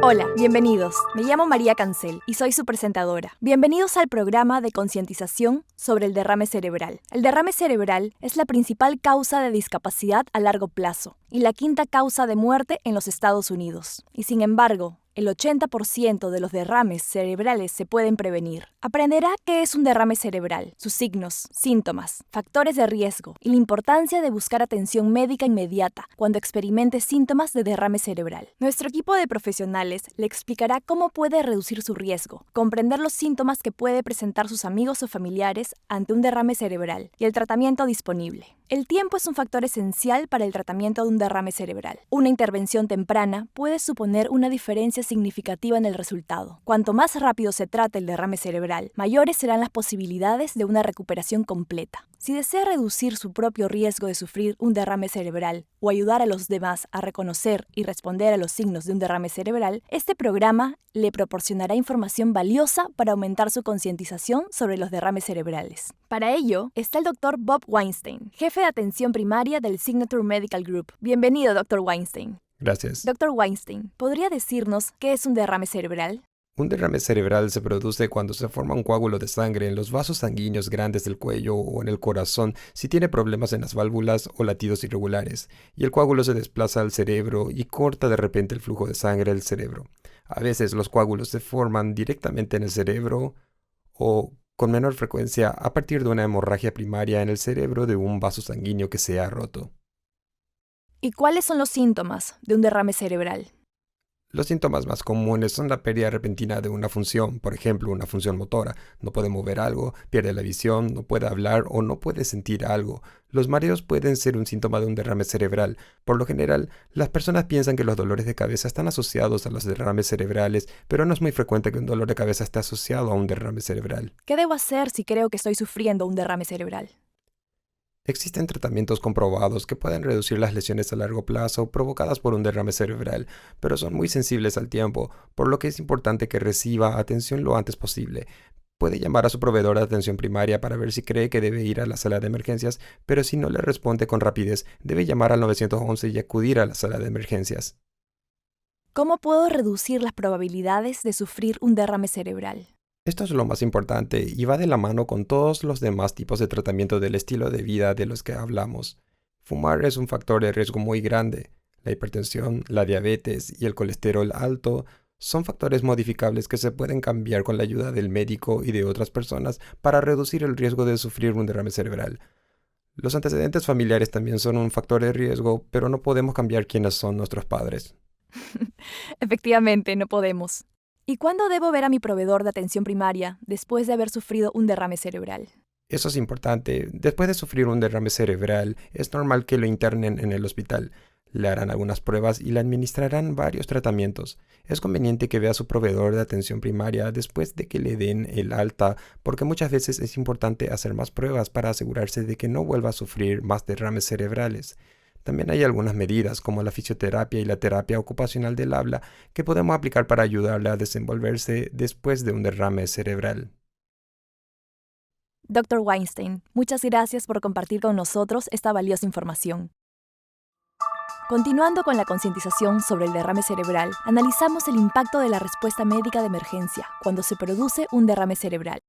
Hola, bienvenidos. Me llamo María Cancel y soy su presentadora. Bienvenidos al programa de concientización sobre el derrame cerebral. El derrame cerebral es la principal causa de discapacidad a largo plazo y la quinta causa de muerte en los Estados Unidos. Y sin embargo, el 80% de los derrames cerebrales se pueden prevenir. Aprenderá qué es un derrame cerebral, sus signos, síntomas, factores de riesgo y la importancia de buscar atención médica inmediata cuando experimente síntomas de derrame cerebral. Nuestro equipo de profesionales le explicará cómo puede reducir su riesgo, comprender los síntomas que puede presentar sus amigos o familiares ante un derrame cerebral y el tratamiento disponible. El tiempo es un factor esencial para el tratamiento de un derrame cerebral. Una intervención temprana puede suponer una diferencia significativa en el resultado. Cuanto más rápido se trate el derrame cerebral, mayores serán las posibilidades de una recuperación completa. Si desea reducir su propio riesgo de sufrir un derrame cerebral o ayudar a los demás a reconocer y responder a los signos de un derrame cerebral, este programa le proporcionará información valiosa para aumentar su concientización sobre los derrames cerebrales. Para ello, está el Dr. Bob Weinstein, jefe de atención primaria del Signature Medical Group. Bienvenido, Dr. Weinstein. Gracias. Dr. Weinstein, ¿podría decirnos qué es un derrame cerebral? Un derrame cerebral se produce cuando se forma un coágulo de sangre en los vasos sanguíneos grandes del cuello o en el corazón si tiene problemas en las válvulas o latidos irregulares, y el coágulo se desplaza al cerebro y corta de repente el flujo de sangre del cerebro. A veces los coágulos se forman directamente en el cerebro o, con menor frecuencia, a partir de una hemorragia primaria en el cerebro de un vaso sanguíneo que se ha roto. ¿Y cuáles son los síntomas de un derrame cerebral? Los síntomas más comunes son la pérdida repentina de una función, por ejemplo, una función motora. No puede mover algo, pierde la visión, no puede hablar o no puede sentir algo. Los mareos pueden ser un síntoma de un derrame cerebral. Por lo general, las personas piensan que los dolores de cabeza están asociados a los derrames cerebrales, pero no es muy frecuente que un dolor de cabeza esté asociado a un derrame cerebral. ¿Qué debo hacer si creo que estoy sufriendo un derrame cerebral? Existen tratamientos comprobados que pueden reducir las lesiones a largo plazo provocadas por un derrame cerebral, pero son muy sensibles al tiempo, por lo que es importante que reciba atención lo antes posible. Puede llamar a su proveedor de atención primaria para ver si cree que debe ir a la sala de emergencias, pero si no le responde con rapidez, debe llamar al 911 y acudir a la sala de emergencias. ¿Cómo puedo reducir las probabilidades de sufrir un derrame cerebral? Esto es lo más importante y va de la mano con todos los demás tipos de tratamiento del estilo de vida de los que hablamos. Fumar es un factor de riesgo muy grande. La hipertensión, la diabetes y el colesterol alto son factores modificables que se pueden cambiar con la ayuda del médico y de otras personas para reducir el riesgo de sufrir un derrame cerebral. Los antecedentes familiares también son un factor de riesgo, pero no podemos cambiar quiénes son nuestros padres. Efectivamente, no podemos. ¿Y cuándo debo ver a mi proveedor de atención primaria después de haber sufrido un derrame cerebral? Eso es importante. Después de sufrir un derrame cerebral, es normal que lo internen en el hospital. Le harán algunas pruebas y le administrarán varios tratamientos. Es conveniente que vea a su proveedor de atención primaria después de que le den el alta, porque muchas veces es importante hacer más pruebas para asegurarse de que no vuelva a sufrir más derrames cerebrales. También hay algunas medidas, como la fisioterapia y la terapia ocupacional del habla, que podemos aplicar para ayudarle a desenvolverse después de un derrame cerebral. Dr. Weinstein, muchas gracias por compartir con nosotros esta valiosa información. Continuando con la concientización sobre el derrame cerebral, analizamos el impacto de la respuesta médica de emergencia cuando se produce un derrame cerebral.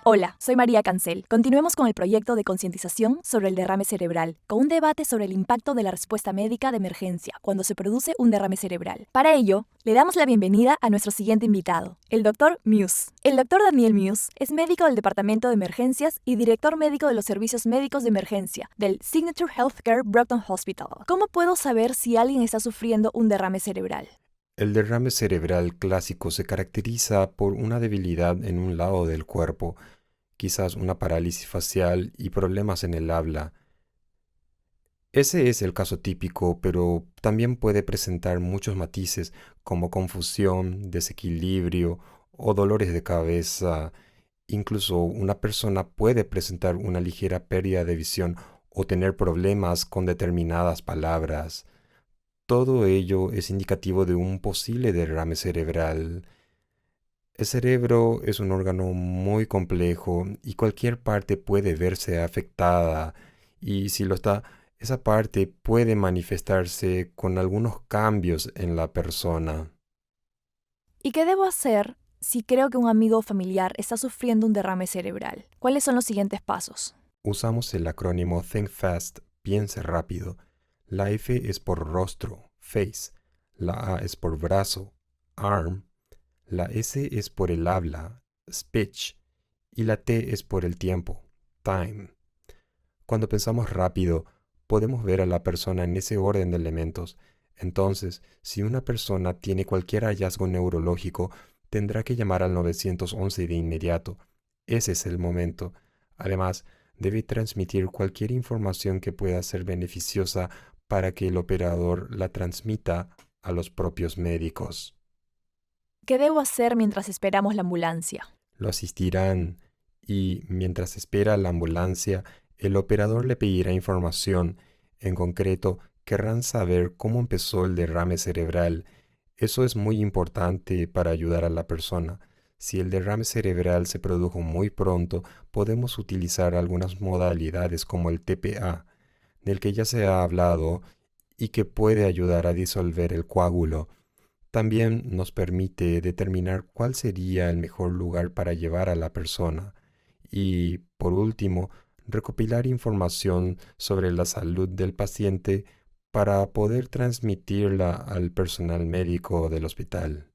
Hola, soy María Cancel. Continuemos con el proyecto de concientización sobre el derrame cerebral, con un debate sobre el impacto de la respuesta médica de emergencia cuando se produce un derrame cerebral. Para ello, le damos la bienvenida a nuestro siguiente invitado, el Dr. Muse. El Dr. Daniel Muse es médico del Departamento de Emergencias y director médico de los servicios médicos de emergencia del Signature Healthcare Brockton Hospital. ¿Cómo puedo saber si alguien está sufriendo un derrame cerebral? El derrame cerebral clásico se caracteriza por una debilidad en un lado del cuerpo, quizás una parálisis facial y problemas en el habla. Ese es el caso típico, pero también puede presentar muchos matices como confusión, desequilibrio o dolores de cabeza Incluso una persona puede presentar una ligera pérdida de visión o tener problemas con determinadas palabras. Todo ello es indicativo de un posible derrame cerebral. El cerebro es un órgano muy complejo y cualquier parte puede verse afectada, y si lo está, esa parte puede manifestarse con algunos cambios en la persona. ¿Y qué debo hacer si creo que un amigo o familiar está sufriendo un derrame cerebral? ¿Cuáles son los siguientes pasos? Usamos el acrónimo Think Fast, piense rápido. La F es por rostro, face. La A es por brazo, arm. La S es por el habla, speech. Y la T es por el tiempo, time. Cuando pensamos rápido, podemos ver a la persona en ese orden de elementos. Entonces, si una persona tiene cualquier hallazgo neurológico, tendrá que llamar al 911 de inmediato. Ese es el momento. Además, debe transmitir cualquier información que pueda ser beneficiosa para que el operador la transmita a los propios médicos. ¿Qué debo hacer mientras esperamos la ambulancia? Lo asistirán y, mientras espera la ambulancia, el operador le pedirá información. En concreto, querrán saber cómo empezó el derrame cerebral. Eso es muy importante para ayudar a la persona. Si el derrame cerebral se produjo muy pronto, podemos utilizar algunas modalidades como el TPA, del que ya se ha hablado y que puede ayudar a disolver el coágulo. También nos permite determinar cuál sería el mejor lugar para llevar a la persona. Y, por último, recopilar información sobre la salud del paciente para poder transmitirla al personal médico del hospital.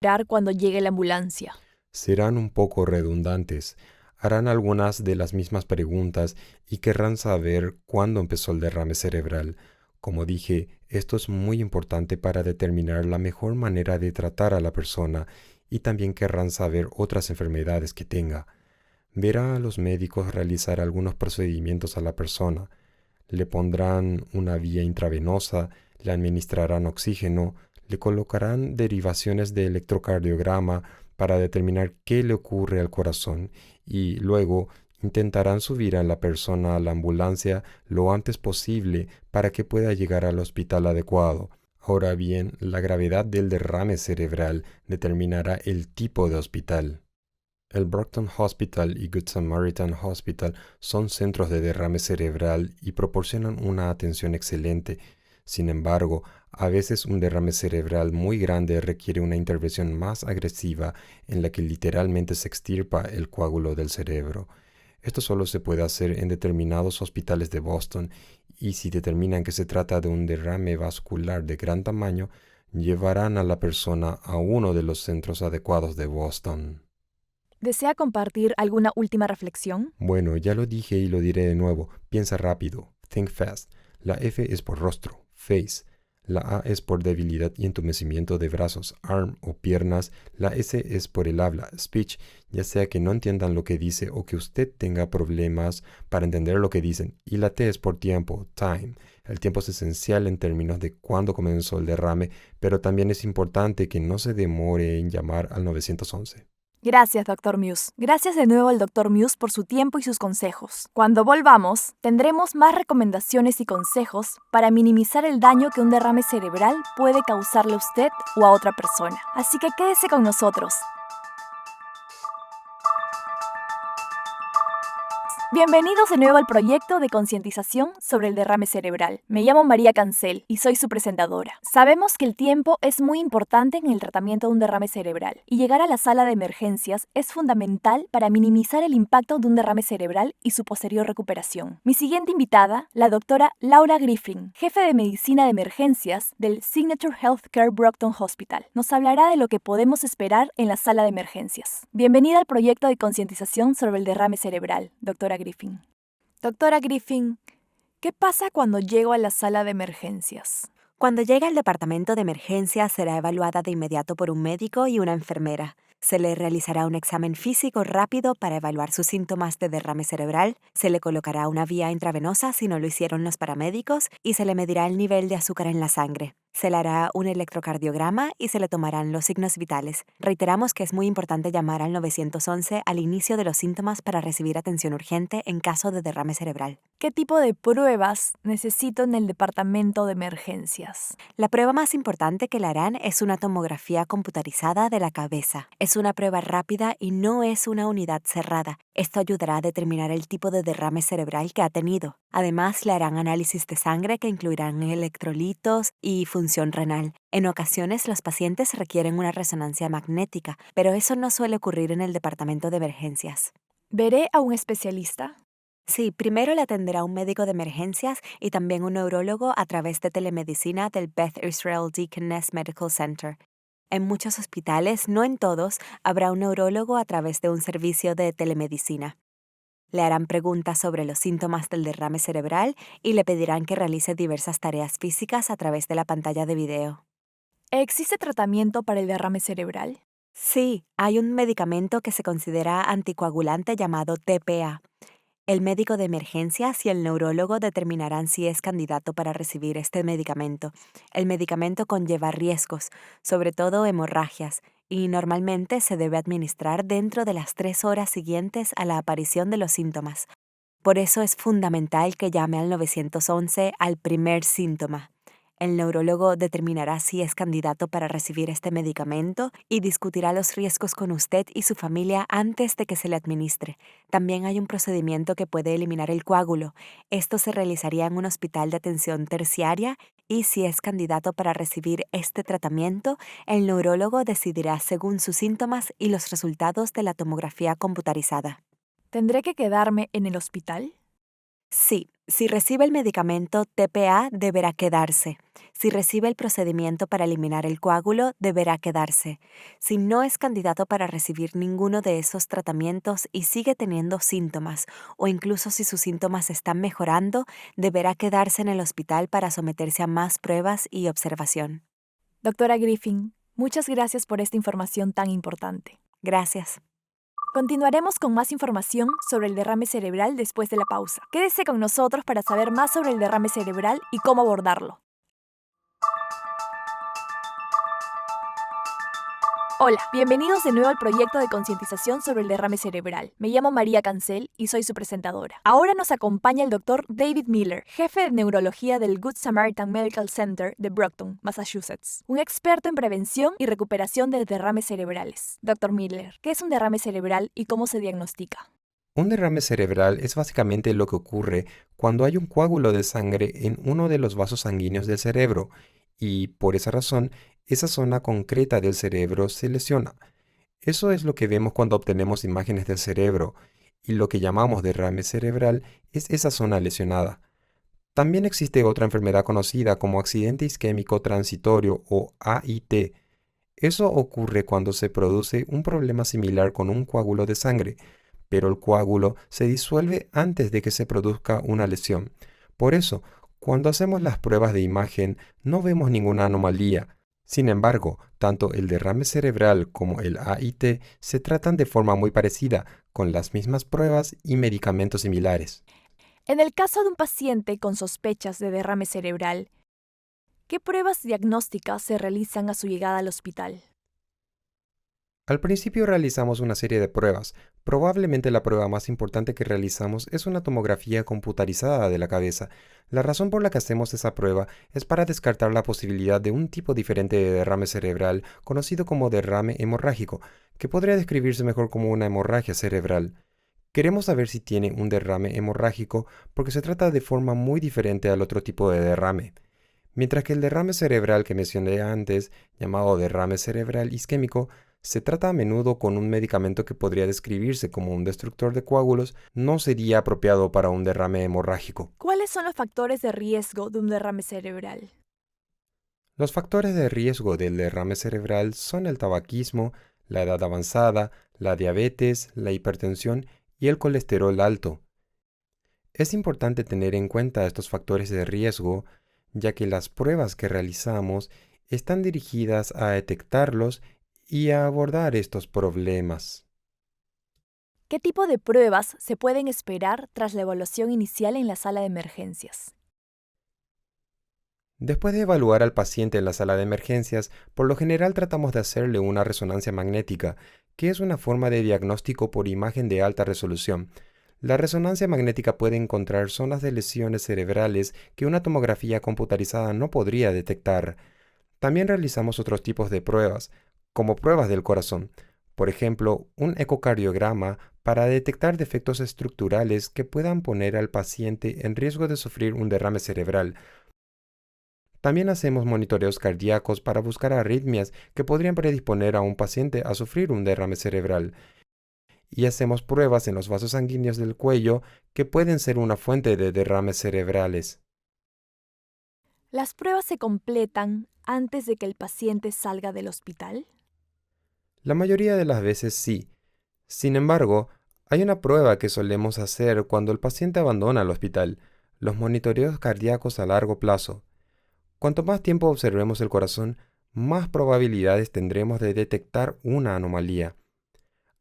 Esperar cuando llegue la ambulancia. Serán un poco redundantes, harán algunas de las mismas preguntas y querrán saber cuándo empezó el derrame cerebral. Como dije, esto es muy importante para determinar la mejor manera de tratar a la persona, y también querrán saber otras enfermedades que tenga. Verá a los médicos realizar algunos procedimientos a la persona. Le pondrán una vía intravenosa, le administrarán oxígeno, le colocarán derivaciones de electrocardiograma para determinar qué le ocurre al corazón, y luego intentarán subir a la persona a la ambulancia lo antes posible para que pueda llegar al hospital adecuado. Ahora bien, la gravedad del derrame cerebral determinará el tipo de hospital. El Brockton Hospital y Good Samaritan Hospital son centros de derrame cerebral y proporcionan una atención excelente. Sin embargo, a veces un derrame cerebral muy grande requiere una intervención más agresiva en la que literalmente se extirpa el coágulo del cerebro. Esto solo se puede hacer en determinados hospitales de Boston, y si determinan que se trata de un derrame vascular de gran tamaño, llevarán a la persona a uno de los centros adecuados de Boston. ¿Desea compartir alguna última reflexión? Bueno, ya lo dije y lo diré de nuevo. Piensa rápido. Think fast. La F es por rostro, face. La A es por debilidad y entumecimiento de brazos, arm o piernas. La S es por el habla, speech, ya sea que no entiendan lo que dice o que usted tenga problemas para entender lo que dicen. Y la T es por tiempo, time. El tiempo es esencial en términos de cuándo comenzó el derrame, pero también es importante que no se demore en llamar al 911. Gracias, Dr. Muse. Gracias de nuevo al Dr. Muse por su tiempo y sus consejos. Cuando volvamos, tendremos más recomendaciones y consejos para minimizar el daño que un derrame cerebral puede causarle a usted o a otra persona. Así que quédese con nosotros. Bienvenidos de nuevo al proyecto de concientización sobre el derrame cerebral. Me llamo María Cancel y soy su presentadora. Sabemos que el tiempo es muy importante en el tratamiento de un derrame cerebral, y llegar a la sala de emergencias es fundamental para minimizar el impacto de un derrame cerebral y su posterior recuperación. Mi siguiente invitada, la doctora Laura Griffin, jefe de medicina de emergencias del Signature Healthcare Brockton Hospital, nos hablará de lo que podemos esperar en la sala de emergencias. Bienvenida al proyecto de concientización sobre el derrame cerebral, doctora Griffin. Doctora Griffin, ¿qué pasa cuando llego a la sala de emergencias? Cuando llega al departamento de emergencias, será evaluada de inmediato por un médico y una enfermera. Se le realizará un examen físico rápido para evaluar sus síntomas de derrame cerebral, se le colocará una vía intravenosa si no lo hicieron los paramédicos y se le medirá el nivel de azúcar en la sangre. Se le hará un electrocardiograma y se le tomarán los signos vitales. Reiteramos que es muy importante llamar al 911 al inicio de los síntomas para recibir atención urgente en caso de derrame cerebral. ¿Qué tipo de pruebas necesito en el departamento de emergencias? La prueba más importante que le harán es una tomografía computarizada de la cabeza. Es una prueba rápida y no es una unidad cerrada. Esto ayudará a determinar el tipo de derrame cerebral que ha tenido. Además, le harán análisis de sangre que incluirán electrolitos y función renal. En ocasiones, los pacientes requieren una resonancia magnética, pero eso no suele ocurrir en el departamento de emergencias. ¿Veré a un especialista? Sí, primero le atenderá un médico de emergencias y también un neurólogo a través de telemedicina del Beth Israel Deaconess Medical Center. En muchos hospitales, no en todos, habrá un neurólogo a través de un servicio de telemedicina. Le harán preguntas sobre los síntomas del derrame cerebral y le pedirán que realice diversas tareas físicas a través de la pantalla de video. ¿Existe tratamiento para el derrame cerebral? Sí, hay un medicamento que se considera anticoagulante llamado TPA. El médico de emergencias y el neurólogo determinarán si es candidato para recibir este medicamento. El medicamento conlleva riesgos, sobre todo hemorragias, y normalmente se debe administrar dentro de las 3 horas siguientes a la aparición de los síntomas. Por eso es fundamental que llame al 911 al primer síntoma. El neurólogo determinará si es candidato para recibir este medicamento y discutirá los riesgos con usted y su familia antes de que se le administre. También hay un procedimiento que puede eliminar el coágulo. Esto se realizaría en un hospital de atención terciaria y si es candidato para recibir este tratamiento, el neurólogo decidirá según sus síntomas y los resultados de la tomografía computarizada. ¿Tendré que quedarme en el hospital? Sí, si recibe el medicamento TPA, deberá quedarse. Si recibe el procedimiento para eliminar el coágulo, deberá quedarse. Si no es candidato para recibir ninguno de esos tratamientos y sigue teniendo síntomas, o incluso si sus síntomas están mejorando, deberá quedarse en el hospital para someterse a más pruebas y observación. Doctora Griffin, muchas gracias por esta información tan importante. Gracias. Continuaremos con más información sobre el derrame cerebral después de la pausa. Quédese con nosotros para saber más sobre el derrame cerebral y cómo abordarlo. Hola, bienvenidos de nuevo al proyecto de concientización sobre el derrame cerebral. Me llamo María Cancel y soy su presentadora. Ahora nos acompaña el Dr. David Miller, jefe de neurología del Good Samaritan Medical Center de Brockton, Massachusetts, un experto en prevención y recuperación de derrames cerebrales. Dr. Miller, ¿qué es un derrame cerebral y cómo se diagnostica? Un derrame cerebral es básicamente lo que ocurre cuando hay un coágulo de sangre en uno de los vasos sanguíneos del cerebro y, por esa razón, esa zona concreta del cerebro se lesiona. Eso es lo que vemos cuando obtenemos imágenes del cerebro, y lo que llamamos derrame cerebral es esa zona lesionada. También existe otra enfermedad conocida como accidente isquémico transitorio o AIT. Eso ocurre cuando se produce un problema similar con un coágulo de sangre, pero el coágulo se disuelve antes de que se produzca una lesión. Por eso, cuando hacemos las pruebas de imagen, no vemos ninguna anomalía. Sin embargo, tanto el derrame cerebral como el AIT se tratan de forma muy parecida, con las mismas pruebas y medicamentos similares. En el caso de un paciente con sospechas de derrame cerebral, ¿qué pruebas diagnósticas se realizan a su llegada al hospital? Al principio realizamos una serie de pruebas. Probablemente la prueba más importante que realizamos es una tomografía computarizada de la cabeza. La razón por la que hacemos esa prueba es para descartar la posibilidad de un tipo diferente de derrame cerebral, conocido como derrame hemorrágico, que podría describirse mejor como una hemorragia cerebral. Queremos saber si tiene un derrame hemorrágico porque se trata de forma muy diferente al otro tipo de derrame. Mientras que el derrame cerebral que mencioné antes, llamado derrame cerebral isquémico, se trata a menudo con un medicamento que podría describirse como un destructor de coágulos, no sería apropiado para un derrame hemorrágico. ¿Cuáles son los factores de riesgo de un derrame cerebral? Los factores de riesgo del derrame cerebral son el tabaquismo, la edad avanzada, la diabetes, la hipertensión y el colesterol alto. Es importante tener en cuenta estos factores de riesgo, ya que las pruebas que realizamos están dirigidas a detectarlos y a abordar estos problemas. ¿Qué tipo de pruebas se pueden esperar tras la evaluación inicial en la sala de emergencias? Después de evaluar al paciente en la sala de emergencias, por lo general tratamos de hacerle una resonancia magnética, que es una forma de diagnóstico por imagen de alta resolución. La resonancia magnética puede encontrar zonas de lesiones cerebrales que una tomografía computarizada no podría detectar. También realizamos otros tipos de pruebas, como pruebas del corazón. Por ejemplo, un ecocardiograma para detectar defectos estructurales que puedan poner al paciente en riesgo de sufrir un derrame cerebral. También hacemos monitoreos cardíacos para buscar arritmias que podrían predisponer a un paciente a sufrir un derrame cerebral. Y hacemos pruebas en los vasos sanguíneos del cuello que pueden ser una fuente de derrames cerebrales. ¿Las pruebas se completan antes de que el paciente salga del hospital? La mayoría de las veces sí. Sin embargo, hay una prueba que solemos hacer cuando el paciente abandona el hospital, los monitoreos cardíacos a largo plazo. Cuanto más tiempo observemos el corazón, más probabilidades tendremos de detectar una anomalía.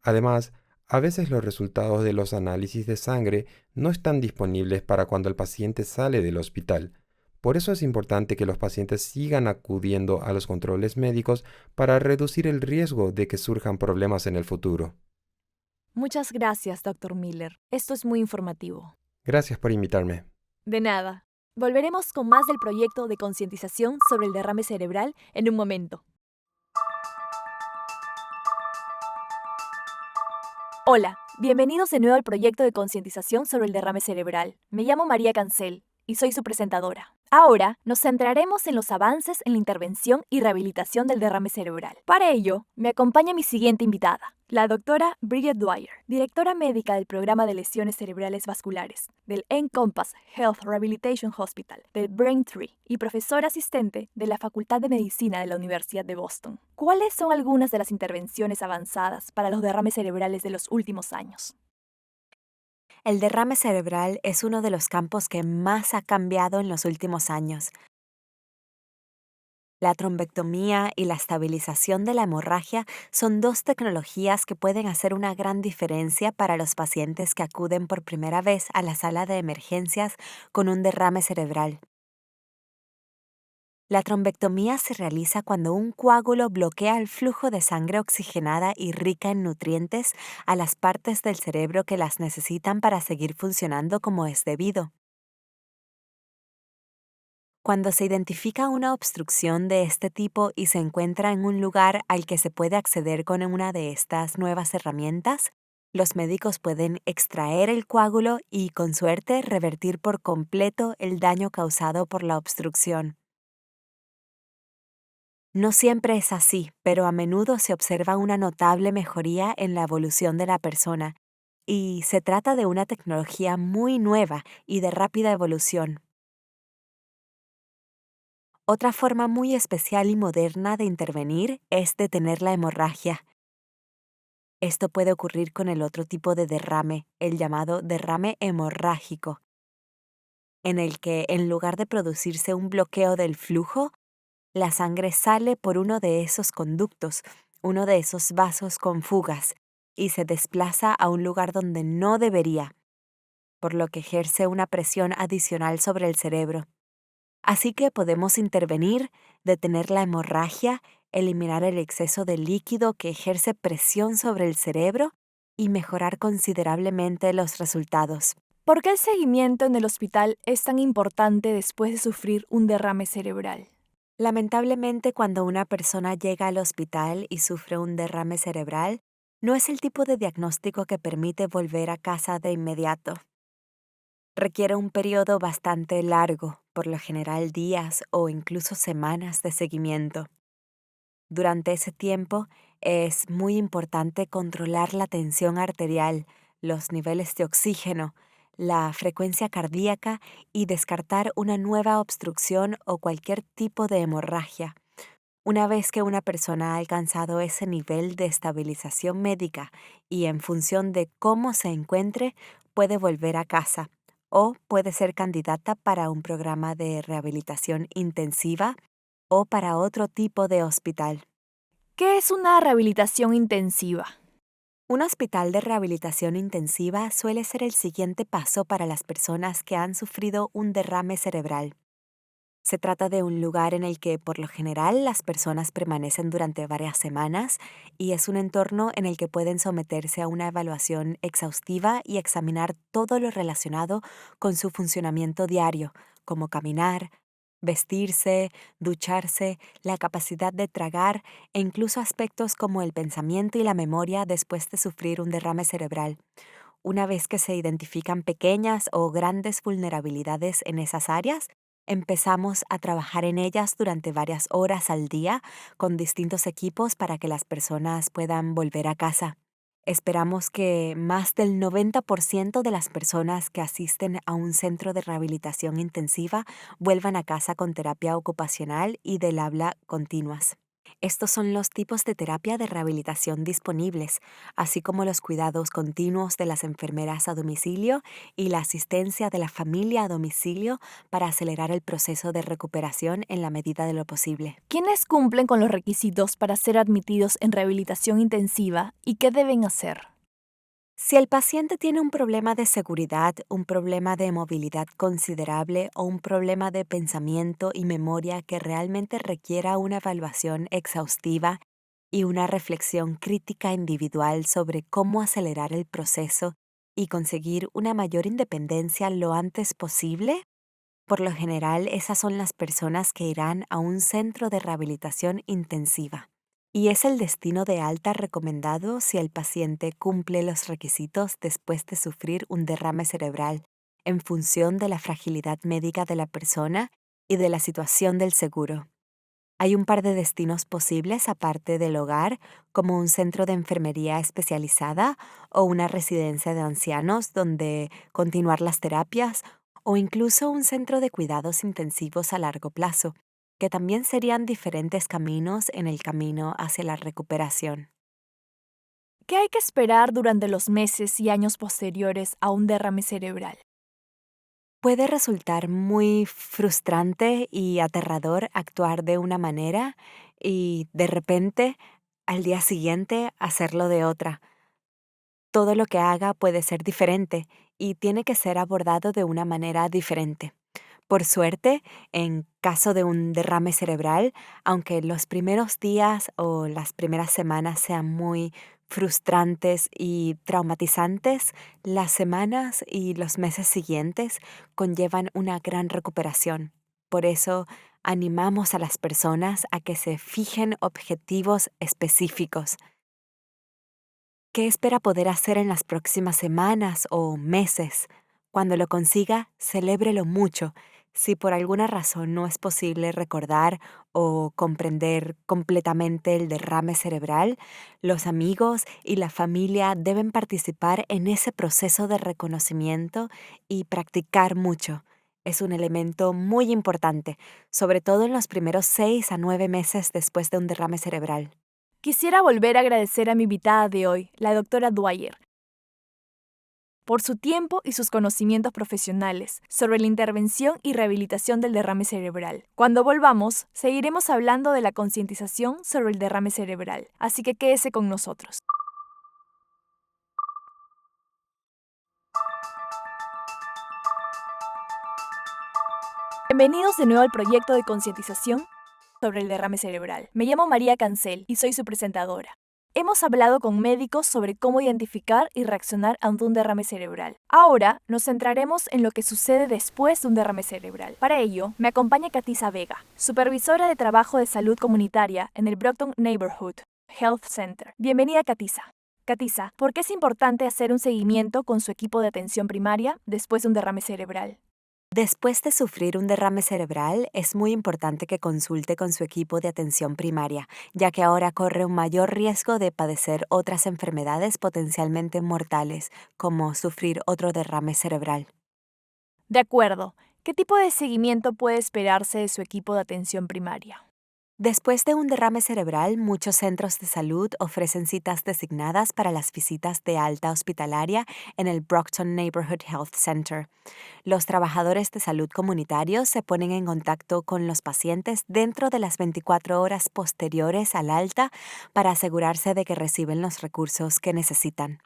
Además, a veces los resultados de los análisis de sangre no están disponibles para cuando el paciente sale del hospital. Por eso es importante que los pacientes sigan acudiendo a los controles médicos para reducir el riesgo de que surjan problemas en el futuro. Muchas gracias, Dr. Miller. Esto es muy informativo. Gracias por invitarme. De nada. Volveremos con más del proyecto de concientización sobre el derrame cerebral en un momento. Hola, bienvenidos de nuevo al proyecto de concientización sobre el derrame cerebral. Me llamo María Cancel y soy su presentadora. Ahora nos centraremos en los avances en la intervención y rehabilitación del derrame cerebral. Para ello, me acompaña mi siguiente invitada, la doctora Bridget Dwyer, directora médica del programa de lesiones cerebrales vasculares del Encompass Health Rehabilitation Hospital del Braintree y profesora asistente de la Facultad de Medicina de la Universidad de Boston. ¿Cuáles son algunas de las intervenciones avanzadas para los derrames cerebrales de los últimos años? El derrame cerebral es uno de los campos que más ha cambiado en los últimos años. La trombectomía y la estabilización de la hemorragia son dos tecnologías que pueden hacer una gran diferencia para los pacientes que acuden por primera vez a la sala de emergencias con un derrame cerebral. La trombectomía se realiza cuando un coágulo bloquea el flujo de sangre oxigenada y rica en nutrientes a las partes del cerebro que las necesitan para seguir funcionando como es debido. Cuando se identifica una obstrucción de este tipo y se encuentra en un lugar al que se puede acceder con una de estas nuevas herramientas, los médicos pueden extraer el coágulo y, con suerte, revertir por completo el daño causado por la obstrucción. No siempre es así, pero a menudo se observa una notable mejoría en la evolución de la persona, y se trata de una tecnología muy nueva y de rápida evolución. Otra forma muy especial y moderna de intervenir es detener la hemorragia. Esto puede ocurrir con el otro tipo de derrame, el llamado derrame hemorrágico, en el que, en lugar de producirse un bloqueo del flujo, la sangre sale por uno de esos conductos, uno de esos vasos con fugas, y se desplaza a un lugar donde no debería, por lo que ejerce una presión adicional sobre el cerebro. Así que podemos intervenir, detener la hemorragia, eliminar el exceso de líquido que ejerce presión sobre el cerebro y mejorar considerablemente los resultados. ¿Por qué el seguimiento en el hospital es tan importante después de sufrir un derrame cerebral? Lamentablemente, cuando una persona llega al hospital y sufre un derrame cerebral, no es el tipo de diagnóstico que permite volver a casa de inmediato. Requiere un periodo bastante largo, por lo general días o incluso semanas de seguimiento. Durante ese tiempo es muy importante controlar la tensión arterial, los niveles de oxígeno, la frecuencia cardíaca y descartar una nueva obstrucción o cualquier tipo de hemorragia. Una vez que una persona ha alcanzado ese nivel de estabilización médica y en función de cómo se encuentre, puede volver a casa o puede ser candidata para un programa de rehabilitación intensiva o para otro tipo de hospital. ¿Qué es una rehabilitación intensiva? Un hospital de rehabilitación intensiva suele ser el siguiente paso para las personas que han sufrido un derrame cerebral. Se trata de un lugar en el que por lo general las personas permanecen durante varias semanas y es un entorno en el que pueden someterse a una evaluación exhaustiva y examinar todo lo relacionado con su funcionamiento diario, como caminar, vestirse, ducharse, la capacidad de tragar e incluso aspectos como el pensamiento y la memoria después de sufrir un derrame cerebral. Una vez que se identifican pequeñas o grandes vulnerabilidades en esas áreas, empezamos a trabajar en ellas durante varias horas al día con distintos equipos para que las personas puedan volver a casa. Esperamos que más del 90% de las personas que asisten a un centro de rehabilitación intensiva vuelvan a casa con terapia ocupacional y del habla continuas. Estos son los tipos de terapia de rehabilitación disponibles, así como los cuidados continuos de las enfermeras a domicilio y la asistencia de la familia a domicilio para acelerar el proceso de recuperación en la medida de lo posible. ¿Quiénes cumplen con los requisitos para ser admitidos en rehabilitación intensiva y qué deben hacer? Si el paciente tiene un problema de seguridad, un problema de movilidad considerable o un problema de pensamiento y memoria que realmente requiera una evaluación exhaustiva y una reflexión crítica individual sobre cómo acelerar el proceso y conseguir una mayor independencia lo antes posible, por lo general esas son las personas que irán a un centro de rehabilitación intensiva. Y es el destino de alta recomendado si el paciente cumple los requisitos después de sufrir un derrame cerebral, en función de la fragilidad médica de la persona y de la situación del seguro. Hay un par de destinos posibles aparte del hogar, como un centro de enfermería especializada o una residencia de ancianos donde continuar las terapias, o incluso un centro de cuidados intensivos a largo plazo, que también serían diferentes caminos en el camino hacia la recuperación. ¿Qué hay que esperar durante los meses y años posteriores a un derrame cerebral? Puede resultar muy frustrante y aterrador actuar de una manera y de repente, al día siguiente, hacerlo de otra. Todo lo que haga puede ser diferente y tiene que ser abordado de una manera diferente. Por suerte, en caso de un derrame cerebral, aunque los primeros días o las primeras semanas sean muy frustrantes y traumatizantes, las semanas y los meses siguientes conllevan una gran recuperación. Por eso, animamos a las personas a que se fijen objetivos específicos. ¿Qué espera poder hacer en las próximas semanas o meses? Cuando lo consiga, celébrelo mucho. Si por alguna razón no es posible recordar o comprender completamente el derrame cerebral, los amigos y la familia deben participar en ese proceso de reconocimiento y practicar mucho. Es un elemento muy importante, sobre todo en los primeros 6 a 9 meses después de un derrame cerebral. Quisiera volver a agradecer a mi invitada de hoy, la doctora Dwyer, por su tiempo y sus conocimientos profesionales sobre la intervención y rehabilitación del derrame cerebral. Cuando volvamos, seguiremos hablando de la concientización sobre el derrame cerebral, así que quédese con nosotros. Bienvenidos de nuevo al proyecto de concientización sobre el derrame cerebral. Me llamo María Cancel y soy su presentadora. Hemos hablado con médicos sobre cómo identificar y reaccionar ante un derrame cerebral. Ahora nos centraremos en lo que sucede después de un derrame cerebral. Para ello, me acompaña Katisa Vega, supervisora de trabajo de salud comunitaria en el Brockton Neighborhood Health Center. Bienvenida, Katisa. Katisa, ¿por qué es importante hacer un seguimiento con su equipo de atención primaria después de un derrame cerebral? Después de sufrir un derrame cerebral, es muy importante que consulte con su equipo de atención primaria, ya que ahora corre un mayor riesgo de padecer otras enfermedades potencialmente mortales, como sufrir otro derrame cerebral. De acuerdo. ¿Qué tipo de seguimiento puede esperarse de su equipo de atención primaria? Después de un derrame cerebral, muchos centros de salud ofrecen citas designadas para las visitas de alta hospitalaria en el Brockton Neighborhood Health Center. Los trabajadores de salud comunitarios se ponen en contacto con los pacientes dentro de las 24 horas posteriores al alta para asegurarse de que reciben los recursos que necesitan.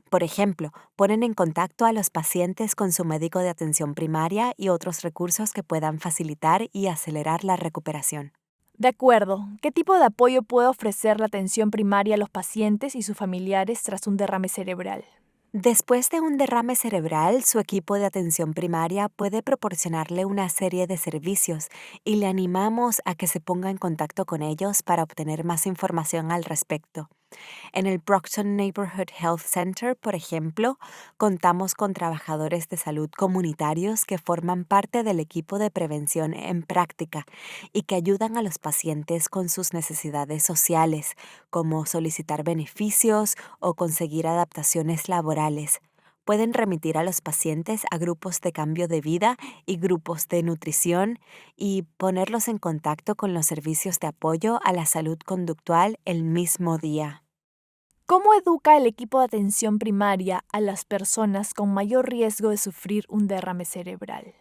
Por ejemplo, ponen en contacto a los pacientes con su médico de atención primaria y otros recursos que puedan facilitar y acelerar la recuperación. De acuerdo, ¿qué tipo de apoyo puede ofrecer la atención primaria a los pacientes y sus familiares tras un derrame cerebral? Después de un derrame cerebral, su equipo de atención primaria puede proporcionarle una serie de servicios y le animamos a que se ponga en contacto con ellos para obtener más información al respecto. En el Brockton Neighborhood Health Center, por ejemplo, contamos con trabajadores de salud comunitarios que forman parte del equipo de prevención en práctica y que ayudan a los pacientes con sus necesidades sociales, como solicitar beneficios o conseguir adaptaciones laborales. Pueden remitir a los pacientes a grupos de cambio de vida y grupos de nutrición y ponerlos en contacto con los servicios de apoyo a la salud conductual el mismo día. ¿Cómo educa el equipo de atención primaria a las personas con mayor riesgo de sufrir un derrame cerebral?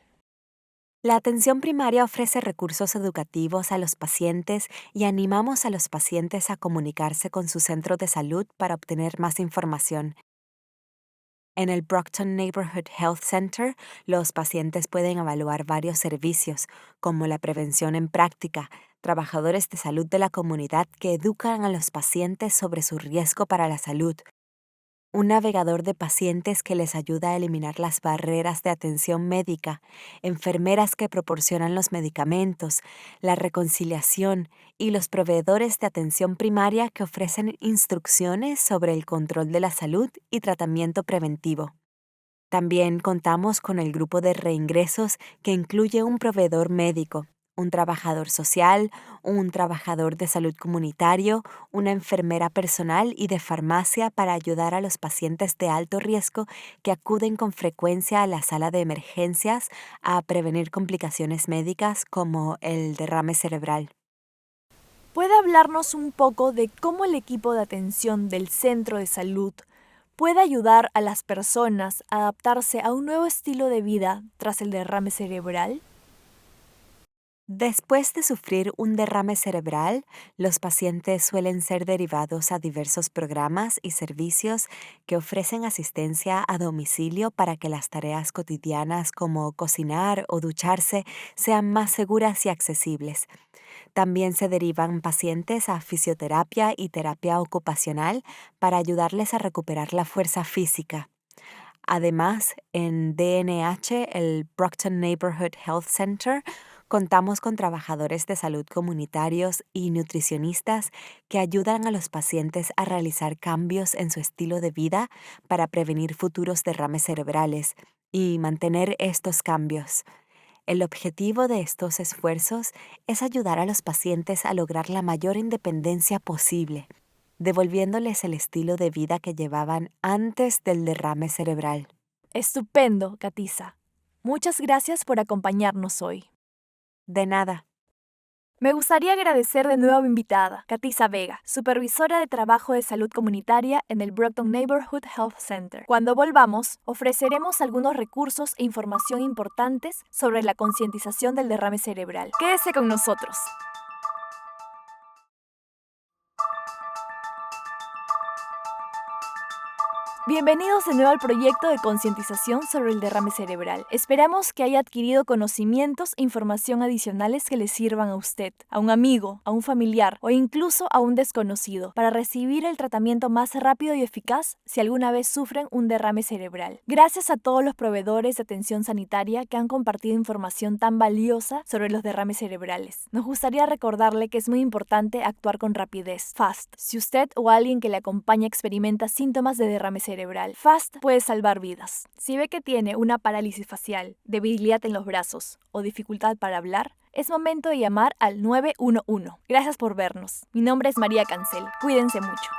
La atención primaria ofrece recursos educativos a los pacientes y animamos a los pacientes a comunicarse con su centro de salud para obtener más información. En el Brockton Neighborhood Health Center, los pacientes pueden evaluar varios servicios, como la prevención en práctica, trabajadores de salud de la comunidad que educan a los pacientes sobre su riesgo para la salud, un navegador de pacientes que les ayuda a eliminar las barreras de atención médica, enfermeras que proporcionan los medicamentos, la reconciliación y los proveedores de atención primaria que ofrecen instrucciones sobre el control de la salud y tratamiento preventivo. También contamos con el grupo de reingresos que incluye un proveedor médico, un trabajador social, un trabajador de salud comunitario, una enfermera personal y de farmacia para ayudar a los pacientes de alto riesgo que acuden con frecuencia a la sala de emergencias a prevenir complicaciones médicas como el derrame cerebral. ¿Puede hablarnos un poco de cómo el equipo de atención del centro de salud puede ayudar a las personas a adaptarse a un nuevo estilo de vida tras el derrame cerebral? Después de sufrir un derrame cerebral, los pacientes suelen ser derivados a diversos programas y servicios que ofrecen asistencia a domicilio para que las tareas cotidianas como cocinar o ducharse sean más seguras y accesibles. También se derivan pacientes a fisioterapia y terapia ocupacional para ayudarles a recuperar la fuerza física. Además, en DNH, el Brockton Neighborhood Health Center, contamos con trabajadores de salud comunitarios y nutricionistas que ayudan a los pacientes a realizar cambios en su estilo de vida para prevenir futuros derrames cerebrales y mantener estos cambios. El objetivo de estos esfuerzos es ayudar a los pacientes a lograr la mayor independencia posible, devolviéndoles el estilo de vida que llevaban antes del derrame cerebral. Estupendo, Katisa. Muchas gracias por acompañarnos hoy. De nada. Me gustaría agradecer de nuevo a mi invitada, Katisa Vega, supervisora de trabajo de salud comunitaria en el Brockton Neighborhood Health Center. Cuando volvamos, ofreceremos algunos recursos e información importantes sobre la concientización del derrame cerebral. Quédese con nosotros. Bienvenidos de nuevo al proyecto de concientización sobre el derrame cerebral. Esperamos que haya adquirido conocimientos e información adicionales que le sirvan a usted, a un amigo, a un familiar o incluso a un desconocido para recibir el tratamiento más rápido y eficaz si alguna vez sufren un derrame cerebral. Gracias a todos los proveedores de atención sanitaria que han compartido información tan valiosa sobre los derrames cerebrales. Nos gustaría recordarle que es muy importante actuar con rapidez, FAST. Si usted o alguien que le acompaña experimenta síntomas de derrame cerebral, FAST puede salvar vidas. Si ve que tiene una parálisis facial, debilidad en los brazos o dificultad para hablar, es momento de llamar al 911. Gracias por vernos. Mi nombre es María Cancel. Cuídense mucho.